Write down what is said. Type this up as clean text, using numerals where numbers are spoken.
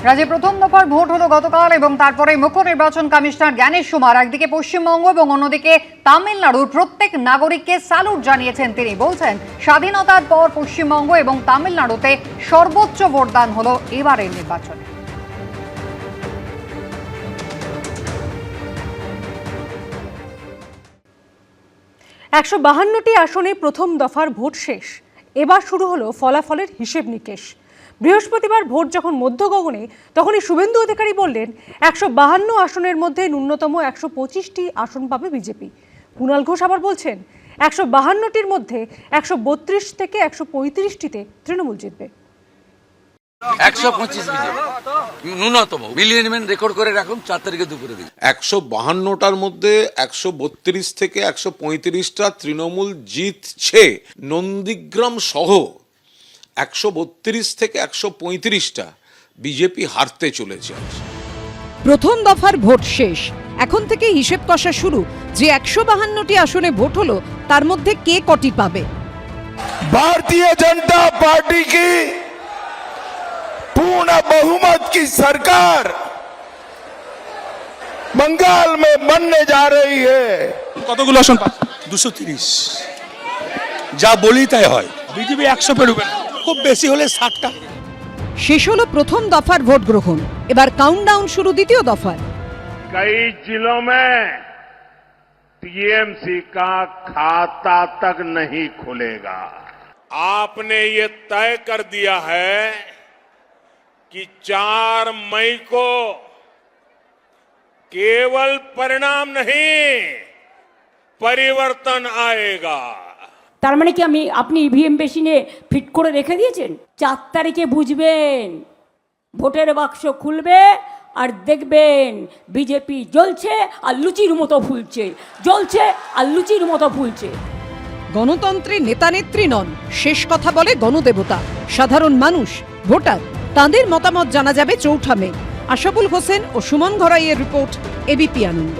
রাজ্যে প্রথম দফার ভোট হলো গতকাল এবং তারপরে মুখ্য নির্বাচন কমিশনার জ্ঞানেশ কুমার একদিকে পশ্চিমবঙ্গ এবং অন্যদিকে তামিলনাড়ুর প্রত্যেক নাগরিককে স্যালুট জানিয়েছেন। তিনি বলছেন, স্বাধীনতার পর পশ্চিমবঙ্গ এবং তামিলনাড়ুতে সর্বোচ্চ ভোটদান হলো এবারের নির্বাচনে। একশো 52টি আসনে প্রথম দফার ভোট শেষ। এবার শুরু হলো ফলাফলের হিসেব নিকেশ। বৃহস্পতিবার ভোট যখন মধ্য গগনে, তখনই শুভেন্দু অধিকারী বললেন 152 আসনের মধ্যে ন্যূনতম 125টি আসন পাবে বিজেপি। কুণাল ঘোষ আবার বলছেন 152টির মধ্যে 132 থেকে 135টিতে তৃণমূল জিতবে। 125 ন্যূনতম মিলিয়ন রেকর্ড করে রাখুন, 4 তারিখে দুপুরে দিন। 152টার মধ্যে 132 থেকে 135টা তৃণমূল জিতছে। নন্দীগ্রাম সহ 132 থেকে 135টা বিজেপি হারতে চলেছে। প্রথম দফার ভোট শেষ, এখন থেকে হিসেব কষা শুরু যে 152টি আসনে ভোট হলো তার মধ্যে কে কটি পাবে। भारतीय जनता पार्टी की पूर्ण बहुमत की सरकार बंगाल में बनने जा रही है। কতগুলো আসন? 230। যা বলি তাই হয়। বিজেপি 100 পেরোবে না, খুব বেশি হলে 60টা। শেষ হলো প্রথম দফার ভোট গ্রহণ, এবার কাউন্টডাউন শুরু দ্বিতীয় দফার। कई जिलों में टीएमसी का खाता तक नहीं खुलेगा। आपने ये तय कर दिया है कि 4 मई को केवल परिणाम नहीं, परिवर्तन आएगा। তার মানে কি আপনি ইভিএম মেশিনে ফিট করে রেখে দিয়েছেন? 4 তারিখে বুঝবেন, ভোটের বাক্স খুলবে আর দেখবেন বিজেপি জ্বলছে আর লুচির মতো ফুলছে, জ্বলছে আর লুচির মতো ফুলছে। গণতন্ত্রে নেতা নেত্রী নন, শেষ কথা বলে গণদেবতা, সাধারণ মানুষ, ভোটার। তাঁদের মতামত জানা যাবে 4 মে। আশাবুল হোসেন ও সুমন ঘরাইয়ের রিপোর্ট, এবিপি আনন্দ।